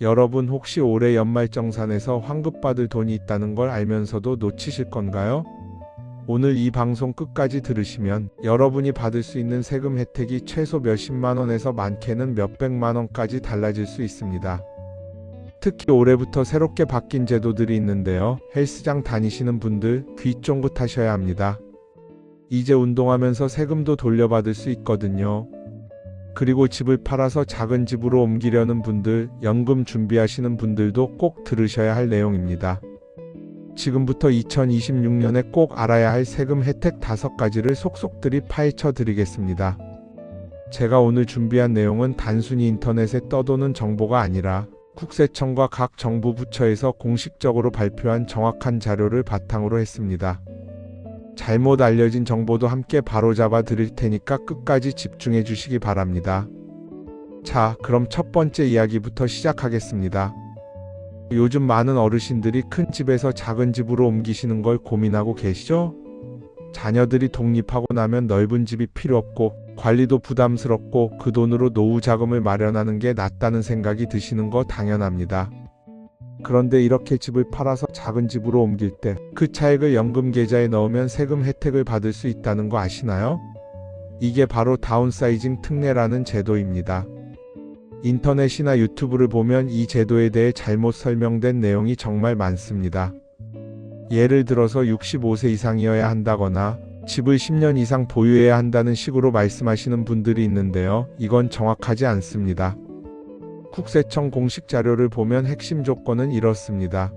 여러분 혹시 올해 연말정산에서 환급받을 돈이 있다는 걸 알면서도 놓치실 건가요? 오늘 이 방송 끝까지 들으시면 여러분이 받을 수 있는 세금 혜택이 최소 몇십만 원에서 많게는 몇백만 원까지 달라질 수 있습니다. 특히 올해부터 새롭게 바뀐 제도들이 있는데요. 헬스장 다니시는 분들 귀 쫑긋하셔야 합니다. 이제 운동하면서 세금도 돌려받을 수 있거든요. 그리고 집을 팔아서 작은 집으로 옮기려는 분들, 연금 준비하시는 분들도 꼭 들으셔야 할 내용입니다. 지금부터 2026년에 꼭 알아야 할 세금 혜택 5가지를 속속들이 파헤쳐 드리겠습니다. 제가 오늘 준비한 내용은 단순히 인터넷에 떠도는 정보가 아니라 국세청과 각 정부 부처에서 공식적으로 발표한 정확한 자료를 바탕으로 했습니다. 잘못 알려진 정보도 함께 바로잡아 드릴 테니까 끝까지 집중해 주시기 바랍니다. 자, 그럼 첫 번째 이야기부터 시작하겠습니다. 요즘 많은 어르신들이 큰 집에서 작은 집으로 옮기시는 걸 고민하고 계시죠? 자녀들이 독립하고 나면 넓은 집이 필요 없고 관리도 부담스럽고 그 돈으로 노후 자금을 마련하는 게 낫다는 생각이 드시는 거 당연합니다. 그런데 이렇게 집을 팔아서 작은 집으로 옮길 때 그 차액을 연금 계좌에 넣으면 세금 혜택을 받을 수 있다는 거 아시나요? 이게 바로 다운사이징 특례라는 제도입니다. 인터넷이나 유튜브를 보면 이 제도에 대해 잘못 설명된 내용이 정말 많습니다. 예를 들어서 65세 이상이어야 한다거나 집을 10년 이상 보유해야 한다는 식으로 말씀하시는 분들이 있는데요. 이건 정확하지 않습니다. 국세청 공식 자료를 보면 핵심 조건은 이렇습니다.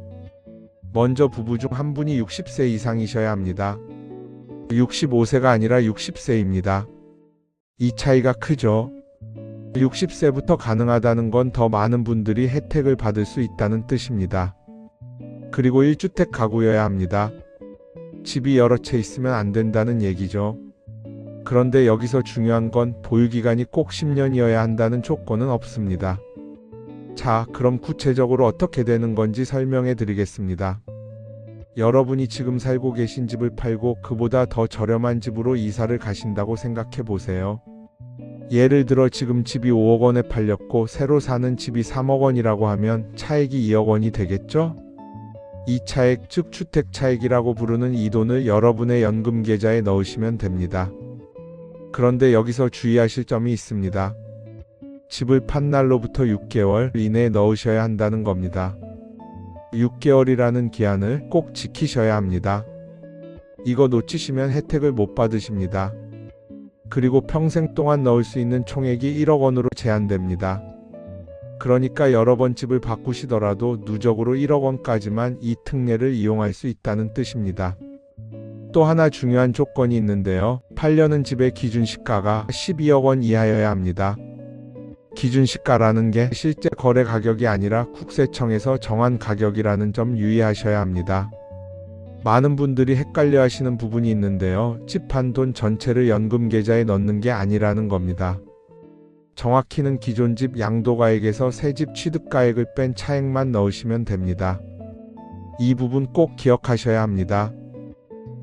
먼저 부부 중 한 분이 60세 이상이셔야 합니다. 65세가 아니라 60세입니다. 이 차이가 크죠? 60세부터 가능하다는 건 더 많은 분들이 혜택을 받을 수 있다는 뜻입니다. 그리고 1주택 가구여야 합니다. 집이 여러 채 있으면 안 된다는 얘기죠. 그런데 여기서 중요한 건 보유기간이 꼭 10년이어야 한다는 조건은 없습니다. 자, 그럼 구체적으로 어떻게 되는 건지 설명해 드리겠습니다. 여러분이 지금 살고 계신 집을 팔고 그보다 더 저렴한 집으로 이사를 가신다고 생각해 보세요. 예를 들어 지금 집이 5억 원에 팔렸고 새로 사는 집이 3억 원이라고 하면 차액이 2억 원이 되겠죠? 이 차액, 즉 주택 차액이라고 부르는 이 돈을 여러분의 연금 계좌에 넣으시면 됩니다. 그런데 여기서 주의하실 점이 있습니다. 집을 판 날로부터 6개월 이내에 넣으셔야 한다는 겁니다. 6개월이라는 기한을 꼭 지키셔야 합니다. 이거 놓치시면 혜택을 못 받으십니다. 그리고 평생 동안 넣을 수 있는 총액이 1억 원으로 제한됩니다. 그러니까 여러 번 집을 바꾸시더라도 누적으로 1억 원까지만 이 특례를 이용할 수 있다는 뜻입니다. 또 하나 중요한 조건이 있는데요. 팔려는 집의 기준시가가 12억 원 이하여야 합니다. 기준시가라는 게 실제 거래 가격이 아니라 국세청에서 정한 가격이라는 점 유의하셔야 합니다. 많은 분들이 헷갈려 하시는 부분이 있는데요. 집 판 돈 전체를 연금 계좌에 넣는 게 아니라는 겁니다. 정확히는 기존 집 양도가액에서 새 집 취득가액을 뺀 차액만 넣으시면 됩니다. 이 부분 꼭 기억하셔야 합니다.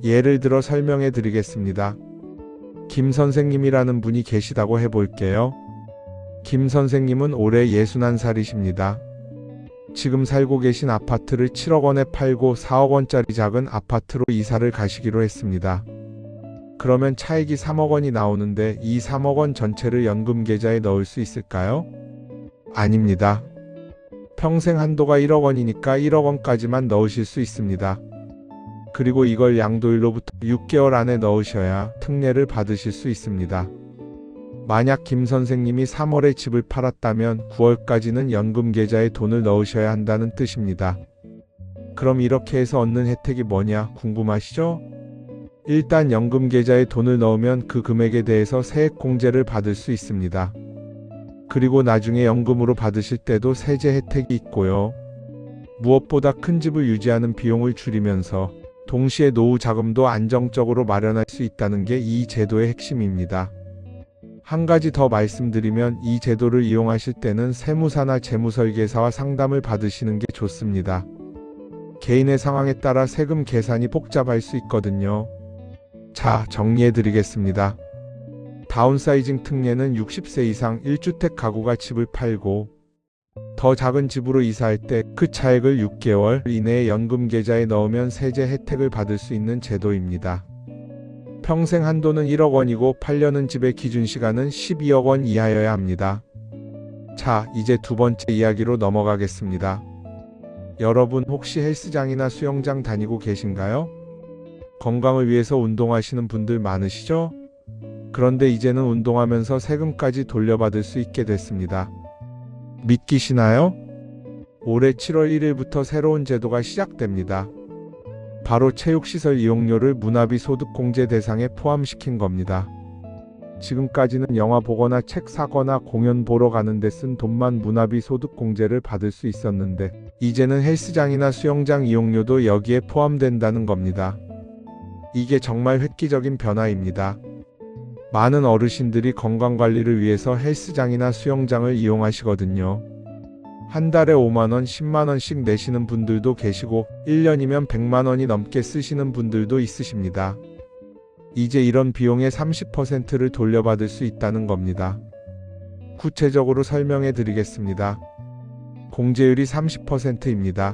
예를 들어 설명해 드리겠습니다. 김 선생님이라는 분이 계시다고 해볼게요. 김 선생님은 올해 61살이십니다. 지금 살고 계신 아파트를 7억 원에 팔고 4억 원짜리 작은 아파트로 이사를 가시기로 했습니다. 그러면 차액이 3억 원이 나오는데 이 3억 원 전체를 연금 계좌에 넣을 수 있을까요? 아닙니다. 평생 한도가 1억 원이니까 1억 원까지만 넣으실 수 있습니다. 그리고 이걸 양도일로부터 6개월 안에 넣으셔야 특례를 받으실 수 있습니다. 만약 김 선생님이 3월에 집을 팔았다면 9월까지는 연금 계좌에 돈을 넣으셔야 한다는 뜻입니다. 그럼 이렇게 해서 얻는 혜택이 뭐냐 궁금하시죠? 일단 연금 계좌에 돈을 넣으면 그 금액에 대해서 세액 공제를 받을 수 있습니다. 그리고 나중에 연금으로 받으실 때도 세제 혜택이 있고요. 무엇보다 큰 집을 유지하는 비용을 줄이면서 동시에 노후 자금도 안정적으로 마련할 수 있다는 게 이 제도의 핵심입니다. 한 가지 더 말씀드리면 이 제도를 이용하실 때는 세무사나 재무설계사와 상담을 받으시는 게 좋습니다. 개인의 상황에 따라 세금 계산이 복잡할 수 있거든요. 자, 정리해 드리겠습니다. 다운사이징 특례는 60세 이상 1주택 가구가 집을 팔고 더 더 작은 집으로 이사할 때 그 차액을 6개월 이내에 연금 계좌에 넣으면 세제 혜택을 받을 수 있는 제도입니다. 평생 한도는 1억 원이고 8년은 집의 기준 시간은 12억 원 이하여야 합니다. 자, 이제 두 번째 이야기로 넘어가겠습니다. 여러분 혹시 헬스장이나 수영장 다니고 계신가요? 건강을 위해서 운동하시는 분들 많으시죠? 그런데 이제는 운동하면서 세금까지 돌려받을 수 있게 됐습니다. 믿기시나요? 올해 7월 1일부터 새로운 제도가 시작됩니다. 바로 체육시설 이용료를 문화비 소득공제 대상에 포함시킨 겁니다. 지금까지는 영화 보거나 책 사거나 공연 보러 가는데 쓴 돈만 문화비 소득공제를 받을 수 있었는데 이제는 헬스장이나 수영장 이용료도 여기에 포함된다는 겁니다. 이게 정말 획기적인 변화입니다. 많은 어르신들이 건강관리를 위해서 헬스장이나 수영장을 이용하시거든요. 한 달에 5만원, 10만원씩 내시는 분들도 계시고 1년이면 100만원이 넘게 쓰시는 분들도 있으십니다. 이제 이런 비용의 30%를 돌려받을 수 있다는 겁니다. 구체적으로 설명해 드리겠습니다. 공제율이 30%입니다.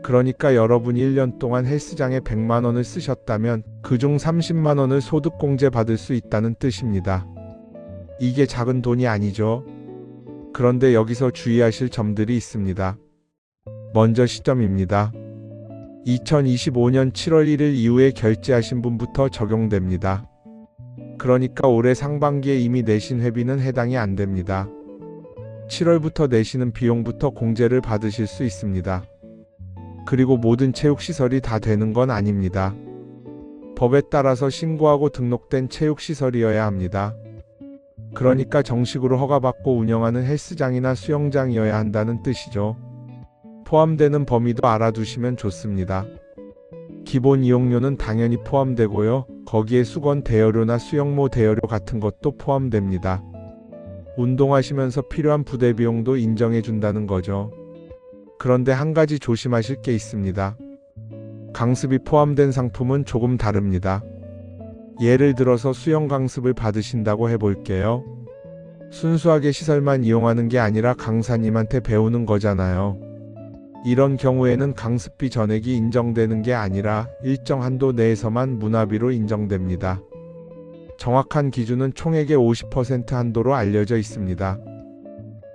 그러니까 여러분이 1년 동안 헬스장에 100만원을 쓰셨다면 그중 30만원을 소득공제 받을 수 있다는 뜻입니다. 이게 작은 돈이 아니죠. 그런데 여기서 주의하실 점들이 있습니다. 먼저 시점입니다. 2025년 7월 1일 이후에 결제하신 분부터 적용됩니다. 그러니까 올해 상반기에 이미 내신 회비는 해당이 안 됩니다. 7월부터 내시는 비용부터 공제를 받으실 수 있습니다. 그리고 모든 체육시설이 다 되는 건 아닙니다. 법에 따라서 신고하고 등록된 체육시설이어야 합니다. 그러니까 정식으로 허가받고 운영하는 헬스장이나 수영장이어야 한다는 뜻이죠. 포함되는 범위도 알아두시면 좋습니다. 기본 이용료는 당연히 포함되고요. 거기에 수건 대여료나 수영모 대여료 같은 것도 포함됩니다. 운동하시면서 필요한 부대 비용도 인정해 준다는 거죠. 그런데 한 가지 조심하실 게 있습니다. 강습이 포함된 상품은 조금 다릅니다. 예를 들어서 수영 강습을 받으신다고 해볼게요. 순수하게 시설만 이용하는 게 아니라 강사님한테 배우는 거잖아요. 이런 경우에는 강습비 전액이 인정되는 게 아니라 일정 한도 내에서만 문화비로 인정됩니다. 정확한 기준은 총액의 50% 한도로 알려져 있습니다.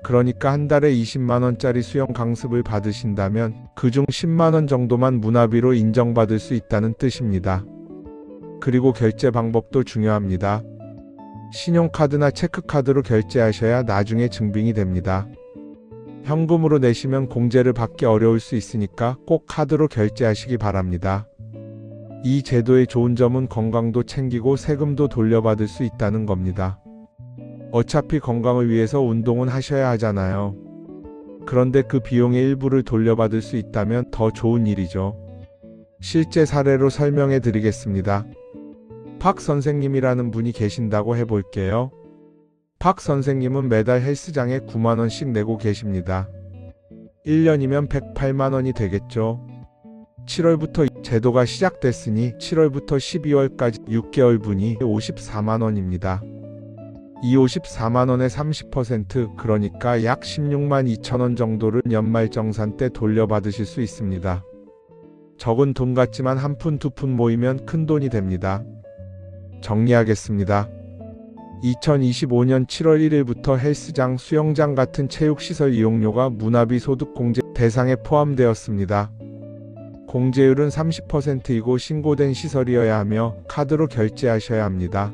그러니까 한 달에 20만원짜리 수영 강습을 받으신다면 그중 10만원 정도만 문화비로 인정받을 수 있다는 뜻입니다. 그리고 결제 방법도 중요합니다. 신용카드나 체크카드로 결제하셔야 나중에 증빙이 됩니다. 현금으로 내시면 공제를 받기 어려울 수 있으니까 꼭 카드로 결제하시기 바랍니다. 이 제도의 좋은 점은 건강도 챙기고 세금도 돌려받을 수 있다는 겁니다. 어차피 건강을 위해서 운동은 하셔야 하잖아요. 그런데 그 비용의 일부를 돌려받을 수 있다면 더 좋은 일이죠. 실제 사례로 설명해 드리겠습니다. 박 선생님이라는 분이 계신다고 해볼게요. 박 선생님은 매달 헬스장에 9만원씩 내고 계십니다. 1년이면 108만원이 되겠죠. 7월부터 제도가 시작됐으니 7월부터 12월까지 6개월 분이 54만원입니다. 이 54만원의 30% 그러니까 약 16만 2천원 정도를 연말정산 때 돌려받으실 수 있습니다. 적은 돈 같지만 한 푼 두 푼 모이면 큰 돈이 됩니다. 정리하겠습니다. 2025년 7월 1일부터 헬스장, 수영장 같은 체육시설 이용료가 문화비 소득공제 대상에 포함되었습니다. 공제율은 30%이고 신고된 시설이어야 하며 카드로 결제하셔야 합니다.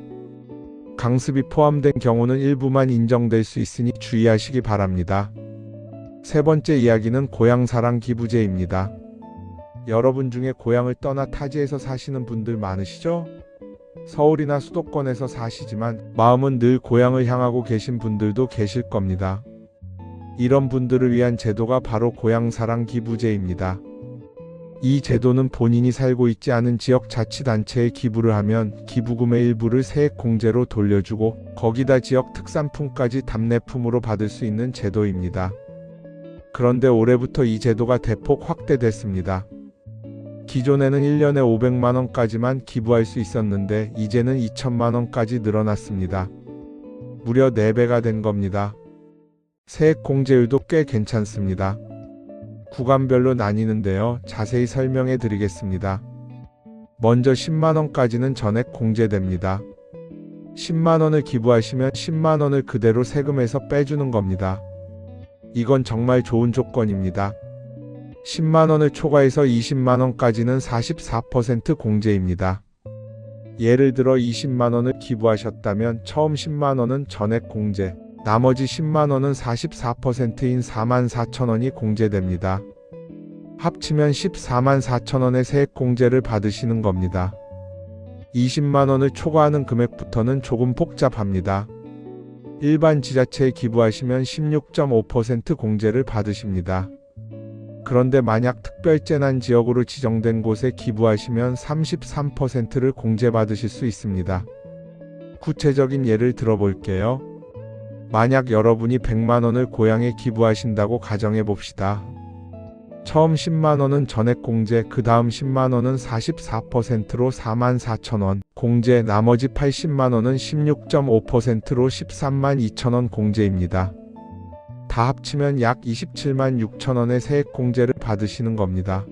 강습이 포함된 경우는 일부만 인정될 수 있으니 주의하시기 바랍니다. 세 번째 이야기는 고향사랑 기부제입니다. 여러분 중에 고향을 떠나 타지에서 사시는 분들 많으시죠? 서울이나 수도권에서 사시지만 마음은 늘 고향을 향하고 계신 분들도 계실 겁니다. 이런 분들을 위한 제도가 바로 고향사랑 기부제입니다. 이 제도는 본인이 살고 있지 않은 지역 자치단체에 기부를 하면 기부금의 일부를 세액공제로 돌려주고 거기다 지역 특산품까지 답례품으로 받을 수 있는 제도입니다. 그런데 올해부터 이 제도가 대폭 확대됐습니다. 기존에는 1년에 500만원까지만 기부할 수 있었는데 이제는 2천만원까지 늘어났습니다. 무려 4배가 된 겁니다. 세액 공제율도 꽤 괜찮습니다. 구간별로 나뉘는데요. 자세히 설명해 드리겠습니다. 먼저 10만원까지는 전액 공제됩니다. 10만원을 기부하시면 10만원을 그대로 세금에서 빼주는 겁니다. 이건 정말 좋은 조건입니다. 10만원을 초과해서 20만원까지는 44% 공제입니다. 예를 들어 20만원을 기부하셨다면 처음 10만원은 전액 공제, 나머지 10만원은 44%인 44,000원이 공제됩니다. 합치면 144,000원의 세액 공제를 받으시는 겁니다. 20만원을 초과하는 금액부터는 조금 복잡합니다. 일반 지자체에 기부하시면 16.5% 공제를 받으십니다. 그런데 만약 특별재난지역으로 지정된 곳에 기부하시면 33%를 공제받으실 수 있습니다. 구체적인 예를 들어볼게요. 만약 여러분이 100만원을 고향에 기부하신다고 가정해 봅시다. 처음 10만원은 전액 공제, 그 다음 10만원은 44%로 44,000원 공제, 나머지 80만원은 16.5%로 132,000원 공제입니다. 다 합치면 약 27만 6천원의 세액 공제를 받으시는 겁니다.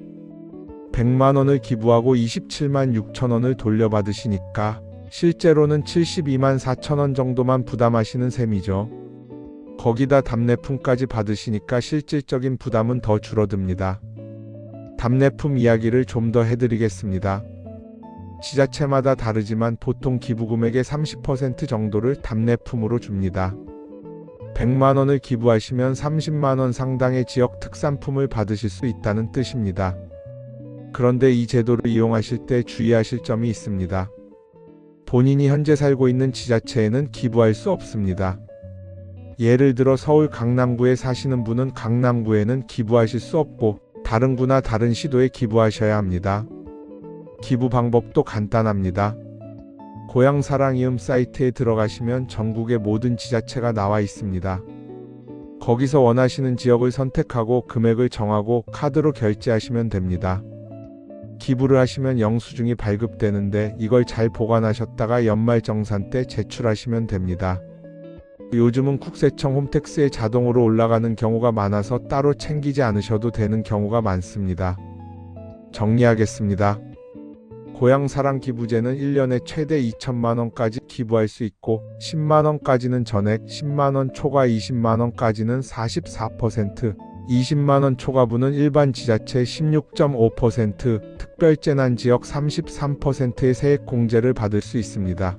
100만원을 기부하고 27만 6천원을 돌려받으시니까 실제로는 72만 4천원 정도만 부담하시는 셈이죠. 거기다 답례품까지 받으시니까 실질적인 부담은 더 줄어듭니다. 답례품 이야기를 좀 더 해드리겠습니다. 지자체마다 다르지만 보통 기부 금액의 30% 정도를 답례품으로 줍니다. 100만원을 기부하시면 30만원 상당의 지역 특산품을 받으실 수 있다는 뜻입니다. 그런데 이 제도를 이용하실 때 주의하실 점이 있습니다. 본인이 현재 살고 있는 지자체에는 기부할 수 없습니다. 예를 들어 서울 강남구에 사시는 분은 강남구에는 기부하실 수 없고 다른 구나 다른 시도에 기부하셔야 합니다. 기부 방법도 간단합니다. 고향사랑이음 사이트에 들어가시면 전국의 모든 지자체가 나와 있습니다. 거기서 원하시는 지역을 선택하고 금액을 정하고 카드로 결제하시면 됩니다. 기부를 하시면 영수증이 발급되는데 이걸 잘 보관하셨다가 연말정산 때 제출하시면 됩니다. 요즘은 국세청 홈택스에 자동으로 올라가는 경우가 많아서 따로 챙기지 않으셔도 되는 경우가 많습니다. 정리하겠습니다. 고향사랑 기부제는 1년에 최대 2천만원까지 기부할 수 있고 10만원까지는 전액, 10만원 초과 20만원까지는 44%, 20만원 초과분은 일반 지자체 16.5%, 특별재난지역 33%의 세액 공제를 받을 수 있습니다.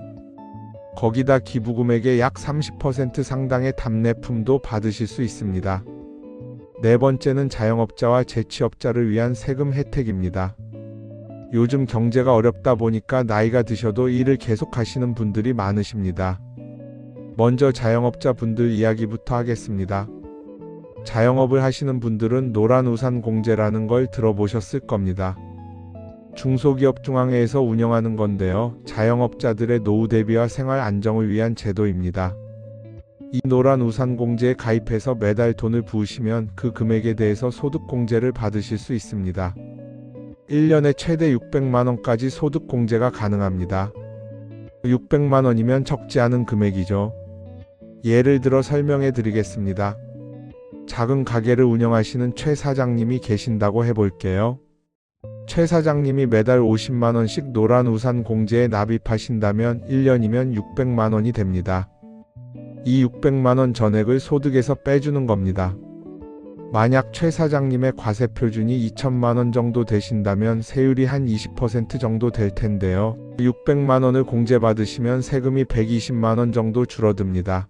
거기다 기부금액의 약 30% 상당의 답례품도 받으실 수 있습니다. 네 번째는 자영업자와 재취업자를 위한 세금 혜택입니다. 요즘 경제가 어렵다 보니까 나이가 드셔도 일을 계속하시는 분들이 많으십니다. 먼저 자영업자 분들 이야기부터 하겠습니다. 자영업을 하시는 분들은 노란우산 공제라는 걸 들어보셨을 겁니다. 중소기업 중앙회에서 운영하는 건데요. 자영업자들의 노후 대비와 생활 안정을 위한 제도입니다. 이 노란우산 공제에 가입해서 매달 돈을 부으시면 그 금액에 대해서 소득공제를 받으실 수 있습니다. 1년에 최대 600만원까지 소득공제가 가능합니다. 600만원이면 적지 않은 금액이죠. 예를 들어 설명해 드리겠습니다. 작은 가게를 운영하시는 최 사장님이 계신다고 해볼게요. 최 사장님이 매달 50만원씩 노란우산 공제에 납입하신다면 1년이면 600만원이 됩니다. 이 600만원 전액을 소득에서 빼주는 겁니다. 만약 최 사장님의 과세 표준이 2천만원 정도 되신다면 세율이 한 20% 정도 될 텐데요. 600만원을 공제받으시면 세금이 120만원 정도 줄어듭니다.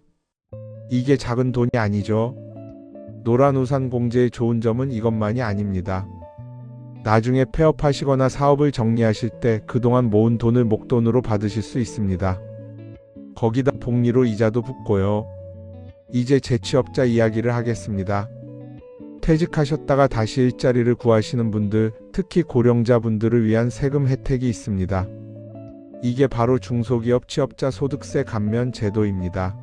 이게 작은 돈이 아니죠. 노란우산 공제의 좋은 점은 이것만이 아닙니다. 나중에 폐업하시거나 사업을 정리하실 때 그동안 모은 돈을 목돈으로 받으실 수 있습니다. 거기다 복리로 이자도 붙고요. 이제 재취업자 이야기를 하겠습니다. 퇴직하셨다가 다시 일자리를 구하시는 분들, 특히 고령자분들을 위한 세금 혜택이 있습니다. 이게 바로 중소기업 취업자 소득세 감면 제도입니다.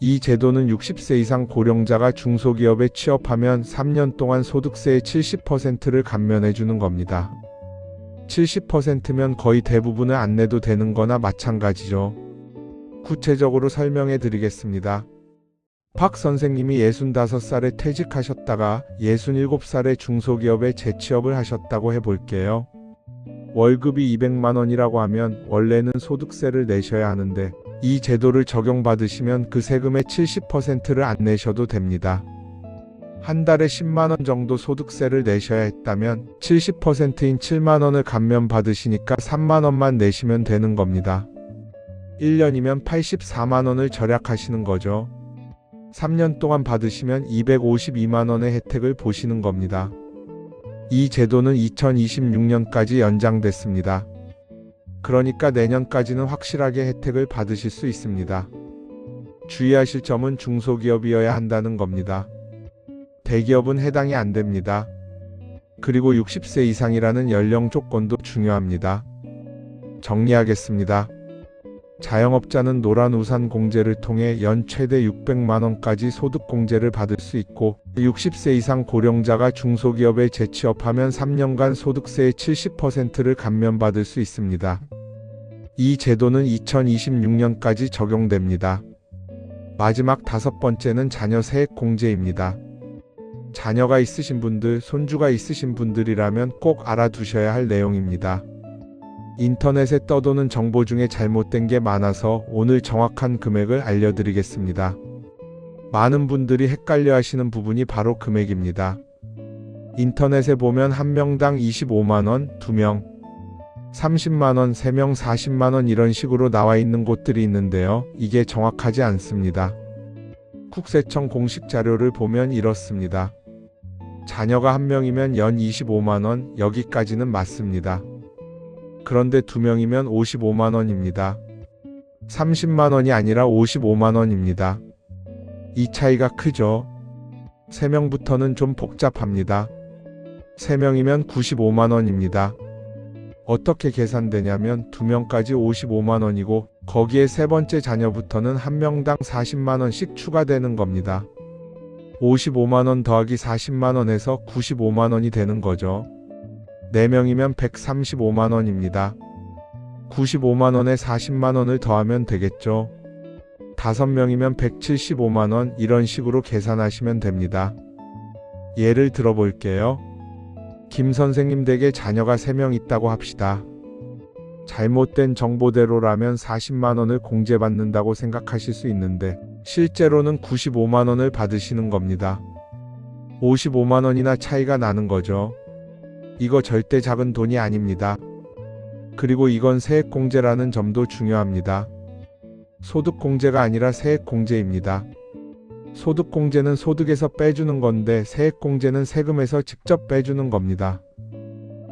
이 제도는 60세 이상 고령자가 중소기업에 취업하면 3년 동안 소득세의 70%를 감면해 주는 겁니다. 70%면 거의 대부분을 안 내도 되는 거나 마찬가지죠. 구체적으로 설명해 드리겠습니다. 박 선생님이 65살에 퇴직하셨다가 67살에 중소기업에 재취업을 하셨다고 해볼게요. 월급이 200만 원이라고 하면 원래는 소득세를 내셔야 하는데 이 제도를 적용받으시면 그 세금의 70%를 안 내셔도 됩니다. 한 달에 10만 원 정도 소득세를 내셔야 했다면 70%인 7만 원을 감면받으시니까 3만 원만 내시면 되는 겁니다. 1년이면 84만 원을 절약하시는 거죠. 3년 동안 받으시면 252만 원의 혜택을 보시는 겁니다. 이 제도는 2026년까지 연장됐습니다. 그러니까 내년까지는 확실하게 혜택을 받으실 수 있습니다. 주의하실 점은 중소기업이어야 한다는 겁니다. 대기업은 해당이 안 됩니다. 그리고 60세 이상이라는 연령 조건도 중요합니다. 정리하겠습니다. 자영업자는 노란우산 공제를 통해 연 최대 600만 원까지 소득 공제를 받을 수 있고 60세 이상 고령자가 중소기업에 재취업하면 3년간 소득세의 70%를 감면받을 수 있습니다. 이 제도는 2026년까지 적용됩니다. 마지막 5번째는 자녀 세액 공제입니다. 자녀가 있으신 분들, 손주가 있으신 분들이라면 꼭 알아두셔야 할 내용입니다. 인터넷에 떠도는 정보 중에 잘못된 게 많아서 오늘 정확한 금액을 알려드리겠습니다. 많은 분들이 헷갈려 하시는 부분이 바로 금액입니다. 인터넷에 보면 한 명당 25만 원, 2명 30만 원, 3명 40만 원 이런 식으로 나와 있는 곳들이 있는데요. 이게 정확하지 않습니다. 국세청 공식 자료를 보면 이렇습니다. 자녀가 한 명이면 연 25만 원, 여기까지는 맞습니다. 그런데 2명이면 55만 원입니다. 30만 원이 아니라 55만 원입니다. 이 차이가 크죠? 3명부터는 좀 복잡합니다. 3명이면 95만 원입니다. 어떻게 계산되냐면 2명까지 55만 원이고 거기에 세 번째 자녀부터는 한 명당 40만 원씩 추가되는 겁니다. 55만 원 더하기 40만 원에서 95만 원이 되는 거죠. 4명이면 135만 원입니다. 95만 원에 40만 원을 더하면 되겠죠. 5명이면 175만 원 이런 식으로 계산하시면 됩니다. 예를 들어 볼게요. 김 선생님 댁에 자녀가 3명 있다고 합시다. 잘못된 정보대로라면 40만 원을 공제받는다고 생각하실 수 있는데 실제로는 95만 원을 받으시는 겁니다. 55만 원이나 차이가 나는 거죠. 이거 절대 작은 돈이 아닙니다. 그리고 이건 세액공제라는 점도 중요합니다. 소득공제가 아니라 세액공제입니다. 소득공제는 소득에서 빼주는 건데 세액공제는 세금에서 직접 빼주는 겁니다.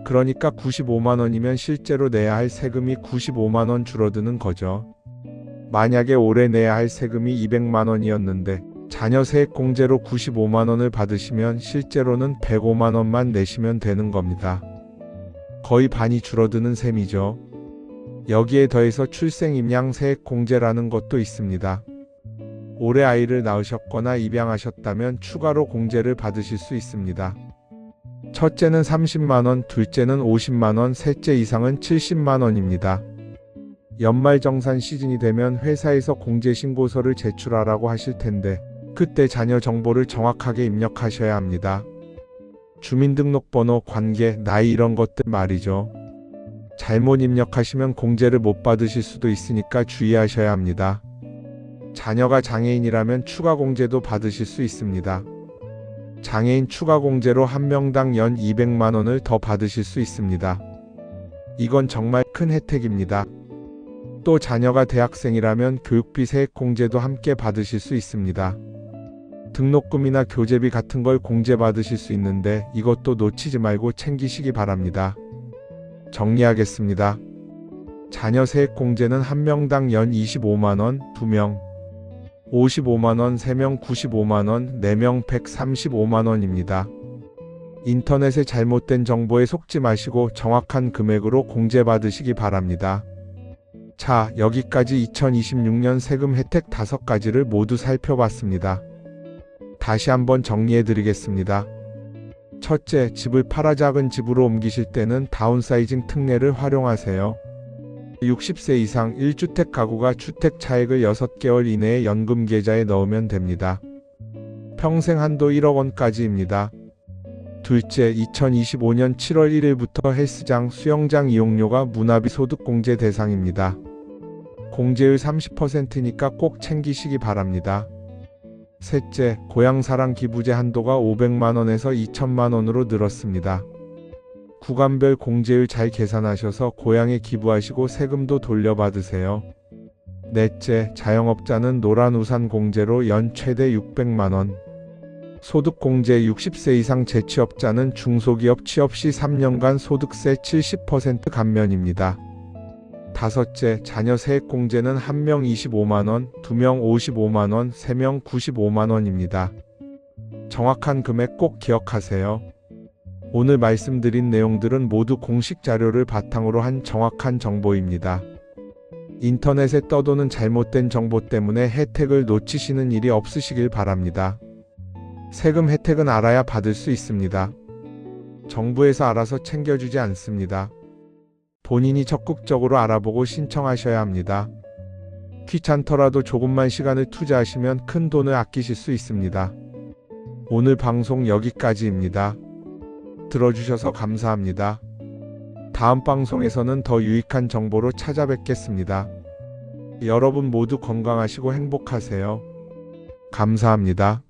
그러니까 95만 원이면 실제로 내야 할 세금이 95만 원 줄어드는 거죠. 만약에 올해 내야 할 세금이 200만 원이었는데 자녀 세액공제로 95만 원을 받으시면 실제로는 105만 원만 내시면 되는 겁니다. 거의 반이 줄어드는 셈이죠. 여기에 더해서 출생임양 세액공제라는 것도 있습니다. 올해 아이를 낳으셨거나 입양하셨다면 추가로 공제를 받으실 수 있습니다. 첫째는 30만 원, 둘째는 50만 원, 셋째 이상은 70만 원입니다. 연말정산 시즌이 되면 회사에서 공제신고서를 제출하라고 하실 텐데 그때 자녀 정보를 정확하게 입력하셔야 합니다. 주민등록번호, 관계, 나이 이런 것들 말이죠. 잘못 입력하시면 공제를 못 받으실 수도 있으니까 주의하셔야 합니다. 자녀가 장애인이라면 추가 공제도 받으실 수 있습니다. 장애인 추가 공제로 한 명당 연 200만 원을 더 받으실 수 있습니다. 이건 정말 큰 혜택입니다. 또 자녀가 대학생이라면 교육비 세액 공제도 함께 받으실 수 있습니다. 등록금이나 교재비 같은 걸 공제받으실 수 있는데 이것도 놓치지 말고 챙기시기 바랍니다. 정리하겠습니다. 자녀 세액 공제는 한 명당 연 25만 원, 2명 55만 원, 3명 95만 원, 4명 135만 원입니다. 인터넷에 잘못된 정보에 속지 마시고 정확한 금액으로 공제받으시기 바랍니다. 자, 여기까지 2026년 세금 혜택 5가지를 모두 살펴봤습니다. 다시 한번 정리해 드리겠습니다. 첫째, 집을 팔아 작은 집으로 옮기실 때는 다운사이징 특례를 활용하세요. 60세 이상 1주택 가구가 주택 차액을 6개월 이내에 연금 계좌에 넣으면 됩니다. 평생 한도 1억 원까지입니다. 둘째, 2025년 7월 1일부터 헬스장, 수영장 이용료가 무나비 소득공제 대상입니다. 공제율 30%니까 꼭 챙기시기 바랍니다. 셋째, 고향사랑 기부제 한도가 500만원에서 2천만원으로 늘었습니다. 구간별 공제율 잘 계산하셔서 고향에 기부하시고 세금도 돌려받으세요. 넷째, 자영업자는 노란우산 공제로 연 최대 600만원. 소득공제 60세 이상 재취업자는 중소기업 취업 시 3년간 소득세 70% 감면입니다. 다섯째, 자녀 세액공제는 1명 25만원, 2명 55만원, 3명 95만원입니다. 정확한 금액 꼭 기억하세요. 오늘 말씀드린 내용들은 모두 공식 자료를 바탕으로 한 정확한 정보입니다. 인터넷에 떠도는 잘못된 정보 때문에 혜택을 놓치시는 일이 없으시길 바랍니다. 세금 혜택은 알아야 받을 수 있습니다. 정부에서 알아서 챙겨주지 않습니다. 본인이 적극적으로 알아보고 신청하셔야 합니다. 귀찮더라도 조금만 시간을 투자하시면 큰 돈을 아끼실 수 있습니다. 오늘 방송 여기까지입니다. 들어주셔서 감사합니다. 다음 방송에서는 더 유익한 정보로 찾아뵙겠습니다. 여러분 모두 건강하시고 행복하세요. 감사합니다.